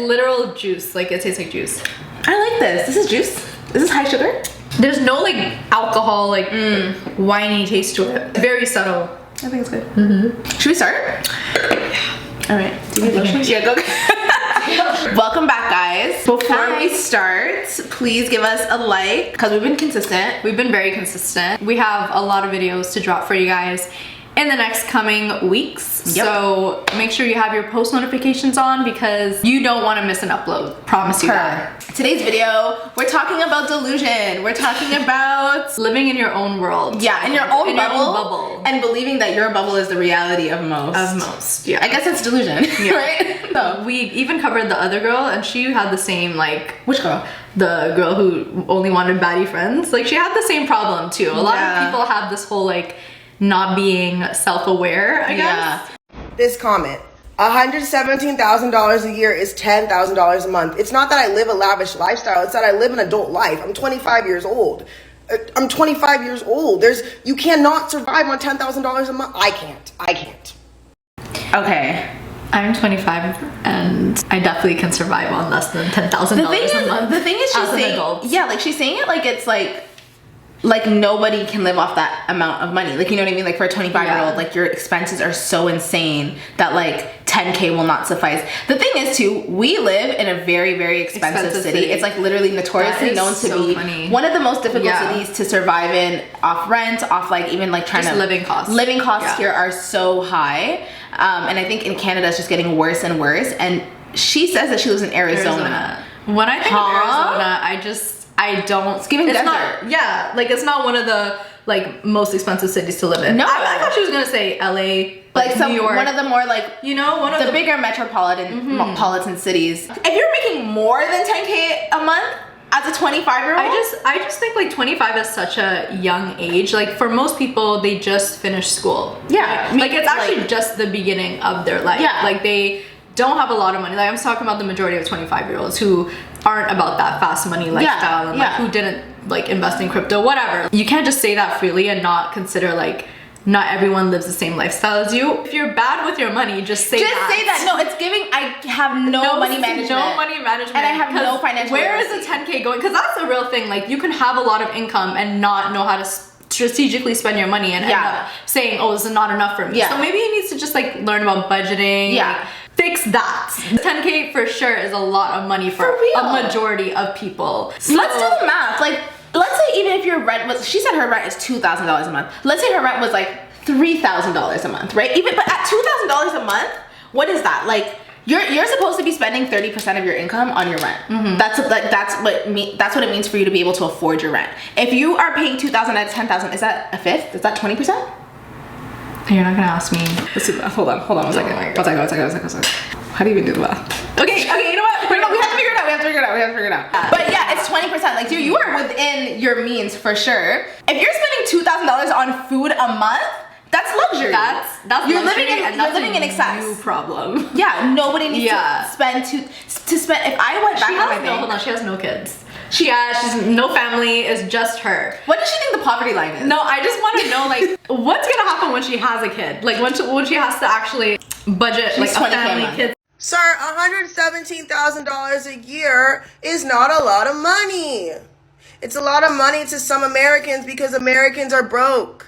literal juice. Like it tastes like juice. I like this. This is juice. Is this high sugar? There's no like alcohol, like winey taste to it. Very subtle. I think it's good. Should we start? All right. Do you need lotion? Yeah, go. Welcome back, guys. Before we start, please give us a like because we've been consistent. We've been very consistent. We have a lot of videos to drop for you guys in the next coming weeks. Yep. So make sure you have your post notifications on because you don't want to miss an upload. Promise you that. Today's video, we're talking about delusion. We're talking about living in your own world. Yeah, in your own bubble. And believing that your bubble is the reality of most. Yeah. I guess that's delusion, right? So we even covered the other girl and she had the same like... Which girl? The girl who only wanted baddie friends. Like she had the same problem too. A lot of people have this whole like not being self-aware, I guess. This comment, $117,000 a year is $10,000 a month. It's not that I live a lavish lifestyle. It's that I live an adult life. I'm 25 years old. You cannot survive on $10,000 a month. I can't. Okay. I'm 25 and I definitely can survive on less than $10,000 a month. The thing is she's saying, yeah, like she's saying it like it's like nobody can live off that amount of money. Like, you know what I mean? Like for a 25-year-old, like your expenses are so insane that like 10K will not suffice. The thing is too, we live in a very, very expensive city. It's like literally notoriously known to be one of the most difficult cities to survive in, off rent, off like even like trying to... living costs. Living costs here are so high. And I think in Canada it's just getting worse and worse. And she says that she lives in Arizona. When I think of Arizona, I don't. It's giving desert. Like it's not one of the like most expensive cities to live in. No, I thought she was gonna say LA, like New York. One of the more like, you know, one of the bigger metropolitan cities. If you're making more than 10K a month as a 25-year-old, I just think like 25 is such a young age. Like for most people, they just finished school. Yeah, like it's actually just the beginning of their life. Yeah, like they don't have a lot of money. Like I'm talking about the majority of 25-year-olds who aren't about that fast money lifestyle and like who didn't like invest in crypto, whatever. You can't just say that freely and not consider like not everyone lives the same lifestyle as you. If you're bad with your money, just say that. Just say that. No, it's giving, I have no money management. No money management. And I have no financial Where is the 10K going? Because that's a real thing. Like you can have a lot of income and not know how to strategically spend your money and end up saying, oh, this is not enough for me. So maybe he needs to just like learn about budgeting. Yeah. Fix that. 10K for sure is a lot of money for a majority of people. So let's do the math. Like, let's say even if your rent was, she said her rent is $2,000 a month. Let's say her rent was like $3,000 a month, right? But at $2,000 a month, what is that? Like, you're supposed to be spending 30% of your income on your rent. That's what it means for you to be able to afford your rent. If you are paying $2,000 out of $10,000, is that a fifth? Is that 20%? You're not gonna ask me. Let's do that. Hold on one second. One second. How do you even do the math? Okay, you know what? We have to figure it out. But yeah, it's 20%. Like, dude, you are within your means for sure. If you're spending $2,000 on food a month, that's luxury. That's you're living in excess. New problem. Yeah, nobody needs to spend to spend. If I went back on my bank, hold on, she has no kids. She's no family, it's just her. What does she think the poverty line is? No, I just want to know like what's gonna happen when she has a kid? Like when she has to actually budget like a family kid. Sir, $117,000 a year is not a lot of money. It's a lot of money to some Americans because Americans are broke.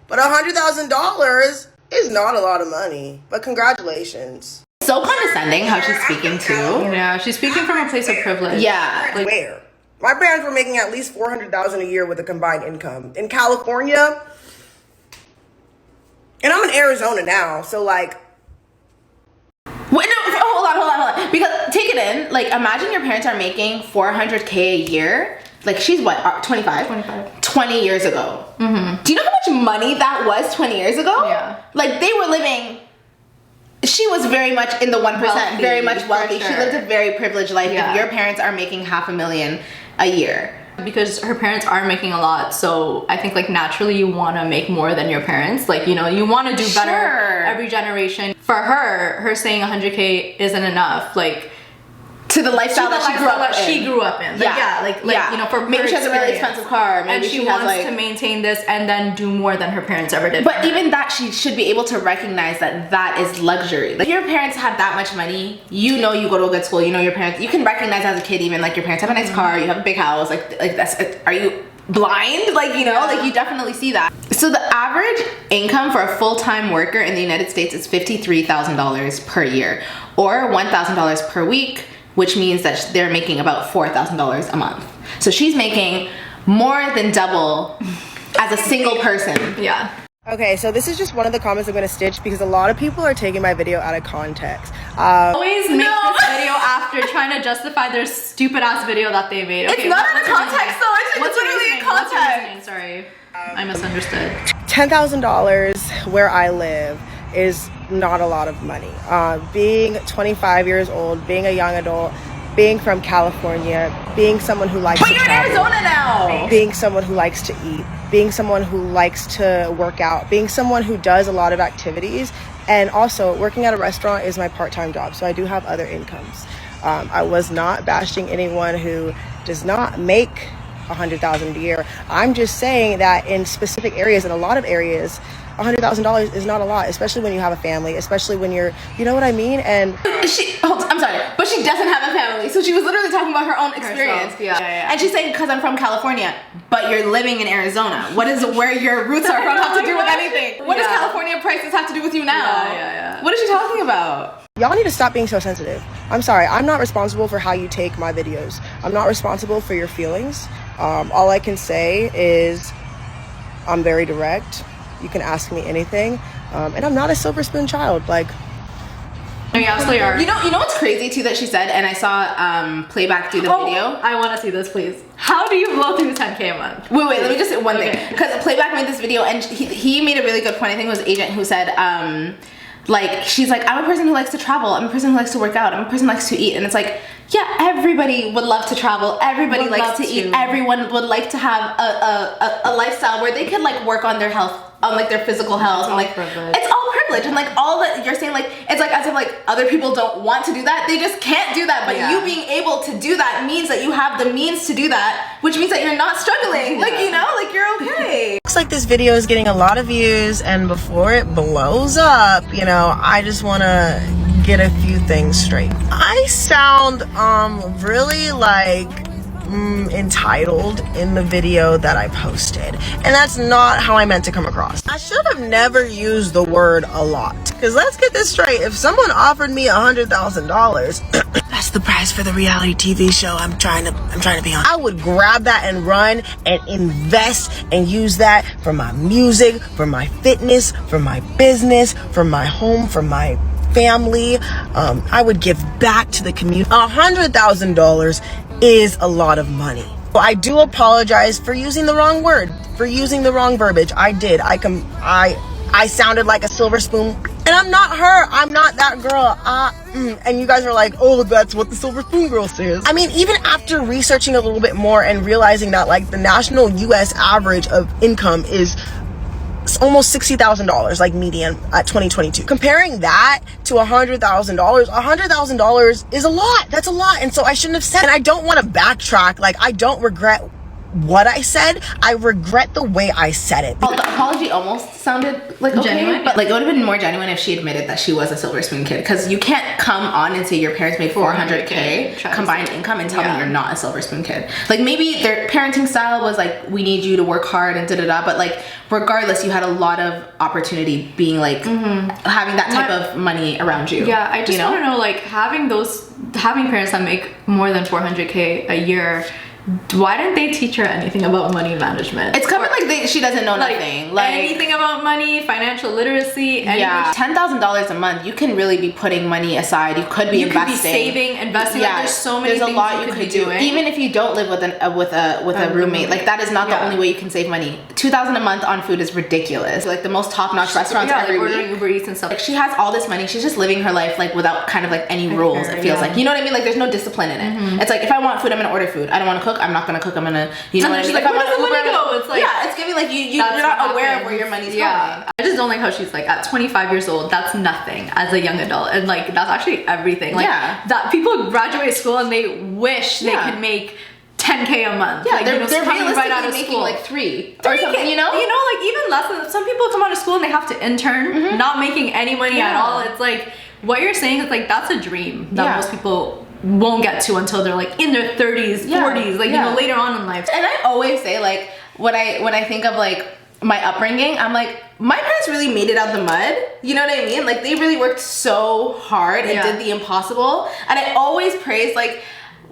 But $100,000 is not a lot of money. But congratulations. So condescending how she's speaking too. Yeah, she's speaking from a place of privilege. Yeah. Like, where? My parents were making at least $400,000 a year with a combined income. In California, and I'm in Arizona now, so like... Wait, no, hold on. Because, take it in, like, imagine your parents are making $400K a year. Like, she's what, 25? 25. 20 years ago. Do you know how much money that was 20 years ago? Yeah. Like, they were living... She was very much in the 1%, very much wealthy. Sure. She lived a very privileged life. If your parents are making $500,000 a year. Because her parents are making a lot, so I think like naturally you want to make more than your parents. Like, you know, you want to do better every generation. For her saying 100K isn't enough. Like to the lifestyle that she grew up in. Like, you know, for maybe she has a really expensive car, maybe and she wants to maintain this and then do more than her parents ever did. But even that, she should be able to recognize that that is luxury. Like, if your parents have that much money, you know, you go to a good school, you know, your parents, you can recognize as a kid even, like, your parents have a nice car, you have a big house, like that's, are you blind? Like, you know, like, you definitely see that. So the average income for a full-time worker in the United States is $53,000 per year, or $1,000 per week, which means that they're making about $4,000 a month. So she's making more than double as a single person. Yeah. Okay, so this is just one of the comments I'm gonna stitch because a lot of people are taking my video out of context. Always make this video after trying to justify their stupid ass video that they made. Okay, it's not out of context though, it's literally in context. Sorry, I misunderstood. $10,000 where I live is not a lot of money. Being 25 years old, being a young adult, being from California, being someone who likes to travel. But you're in Arizona now! Being someone who likes to eat, being someone who likes to work out, being someone who does a lot of activities, and also working at a restaurant is my part-time job, so I do have other incomes. I was not bashing anyone who does not make $100,000 a year. I'm just saying that in specific areas, in a lot of areas, $100,000 is not a lot, especially when you have a family, especially when you're, you know what I mean? And I'm sorry, but she doesn't have a family, so she was literally talking about her own experience. Yeah. And she's saying, because I'm from California, but you're living in Arizona. What is where your roots are from have to do with anything? What does California prices have to do with you now? Yeah. What is she talking about? y'all need to stop being so sensitive. I'm sorry, I'm not responsible for how you take my videos. I'm not responsible for your feelings. All I can say is I'm very direct. You can ask me anything, and I'm not a silver spoon child. Like, no, you absolutely are. You know what's crazy too that she said, and I saw Playback do the video. I want to see this, please. How do you blow through 10K a month? Wait, let me just say one thing, because Playback made this video, and he made a really good point. I think it was Agent who said, like, she's like, I'm a person who likes to travel. I'm a person who likes to work out. I'm a person who likes to eat. And it's like, yeah, everybody would love to travel. Everybody likes to eat. Everyone would like to have a lifestyle where they could like work on their health, on like their physical health, and like it's all privilege, and like all that you're saying, like it's like as if like other people don't want to do that, they just can't do that, but you being able to do that means that you have the means to do that, which means that you're not struggling, like, you know, like you're okay. Looks like this video is getting a lot of views, and before it blows up, you know, I just want to get a few things straight. I sound really like entitled in the video that I posted, and that's not how I meant to come across. I should have never used the word a lot, because let's get this straight, if someone offered me $100,000 that's the price for the reality TV show I'm trying to be on, I would grab that and run and invest and use that for my music, for my fitness, for my business, for my home, for my family. I would give back to the community. $100,000 is a lot of money. I do apologize for using the wrong word, for using the wrong verbiage. I did. I sounded like a silver spoon, and I'm not her. I'm not that girl. And you guys are like, oh, that's what the silver spoon girl says. I mean, even after researching a little bit more and realizing that like the national US average of income is almost $60,000, like median at 2022. Comparing that to $100,000 is a lot. That's a lot. And so I shouldn't have said, and I don't want to backtrack. Like, I don't regret what I said. I regret the way I said it. Well, the apology almost sounded like genuine, but like it would have been more genuine if she admitted that she was a silver spoon kid, because you can't come on and say your parents made 400K combined income and tell me you're not a silver spoon kid. Like, maybe their parenting style was like, we need you to work hard and da-da-da, but like regardless, you had a lot of opportunity being like having that type of money around you. Yeah, I just want to know, like, having parents that make more than 400K a year, why didn't they teach her anything about money management? It's coming like she doesn't know nothing. Like anything about money, financial literacy. Yeah, $10,000 a month, you can really be putting money aside. You could be investing. You could be saving, investing. Yeah, like, there's so many things you could do. Even if you don't live with a roommate, like that is not the only way you can save money. $2,000 a month on food is ridiculous. Like the most top-notch restaurants every week. Ordering Uber Eats and stuff. Like, she has all this money. She's just living her life like without kind of like any rules. It feels like, you know what I mean? Like there's no discipline in it. It's like, if I want food, I'm gonna order food. I don't want to cook, cook, I'm not gonna cook. I'm gonna, you know what I mean? Like, where does the money go? It's like, yeah, it's giving like you're not aware of where your money's going. I just don't like how she's like, at 25 years old, that's nothing as a young adult, and like that's actually everything. Like that people graduate school and they wish they could make 10K a month. Yeah, like, they're realistically right out of making school. like 3 or something, you know, like even less than, some people come out of school and they have to intern, not making any money at all. It's like, what you're saying is like, that's a dream that most people won't get to until they're like in their 30s, 40s, like, you know, later on in life. And I always say, like, when I think of like my upbringing, I'm like, my parents really made it out the mud, you know what I mean? Like, they really worked so hard and did the impossible. And I always praise, like,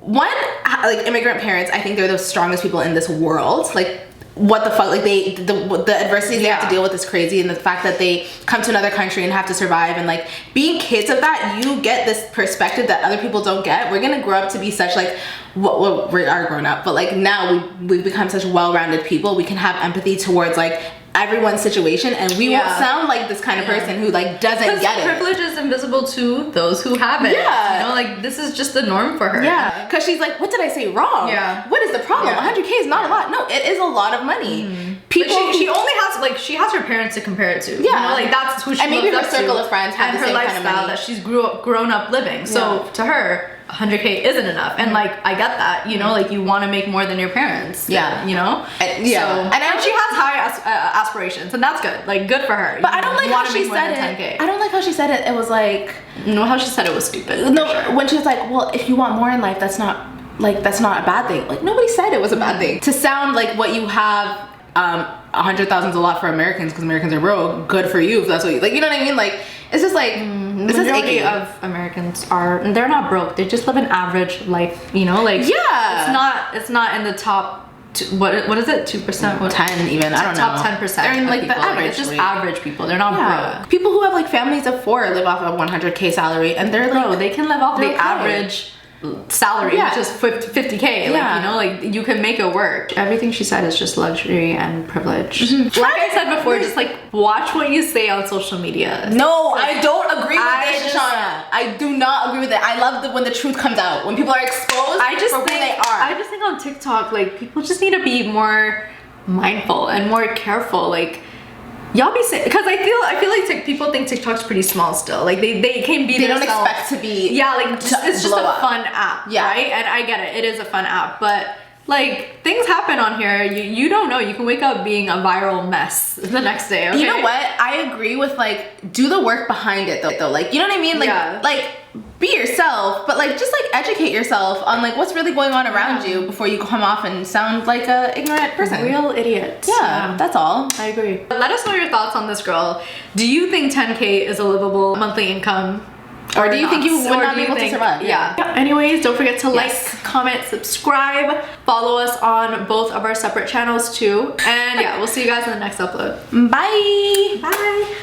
one, like, immigrant parents, I think they're the strongest people in this world. Like, what the fuck, like, the adversities they have to deal with is crazy, and the fact that they come to another country and have to survive, and like, being kids of that, you get this perspective that other people don't get. We're gonna grow up to be such, like, well, we are grown up, but like, now we've become such well-rounded people. We can have empathy towards like everyone's situation, and we won't sound like this kind of person who like doesn't get it. Privilege is invisible to those who have it. You know, like, this is just the norm for her. Yeah, because she's like, what did I say wrong? What is the problem? 100K is not a lot. No, it is a lot of money. People, she only has, like, she has her parents to compare it to. You know, like, that's who she and maybe her looks circle up to, of friends have and the her same lifestyle kind of money that she's grown up living. So to her, 100K isn't enough, and like, I get that, you know, like, you want to make more than your parents, you know, and she has high aspirations, and that's good, like, good for her. But I don't like how she said it. I don't like how she said it. It was like, no, how she said it was stupid. No, when she was like, well, if you want more in life, that's not a bad thing. Like, nobody said it was a bad thing. To sound like what you have, 100,000 is a lot for Americans because Americans are broke. Good for you if that's what you like. You know what I mean? Like, it's just like, the majority of Americans they're not broke. They just live an average life. You know, like, it's not in the top. What is it? 2%? 10 even. I don't know. Top 10%. They're in like people. the average. It's just average people. They're not broke. People who have like families of 4 live off a 100K salary, and they're like, they can live off the average salary, which is 50K. Like, you know, like, you can make it work. Everything she said is just luxury and privilege. Like I said before, just like, watch what you say on social media. No, I don't agree with it, Shauna. I do not agree with it. I love when the truth comes out, when people are exposed for who they are. I just think on TikTok, like, people just need to be more mindful and more careful. Like, y'all be saying, because I feel like people think TikTok's pretty small still. Like, they can be. They don't expect to be. Like, it's just a fun app, right? And I get it. It is a fun app, but like, things happen on here. You don't know. You can wake up being a viral mess the next day. Okay? You know what? I agree with, like, do the work behind it though. Like, you know what I mean? Like, like, be yourself, but like, just like, educate yourself on like what's really going on around you before you come off and sound like a ignorant person. Real idiot. That's all. I agree. Let us know your thoughts on this girl. Do you think 10K is a livable monthly income? Or do you think you would not be able to survive? Anyways, don't forget to like, comment, subscribe, follow us on both of our separate channels too. And we'll see you guys in the next upload. Bye. Bye.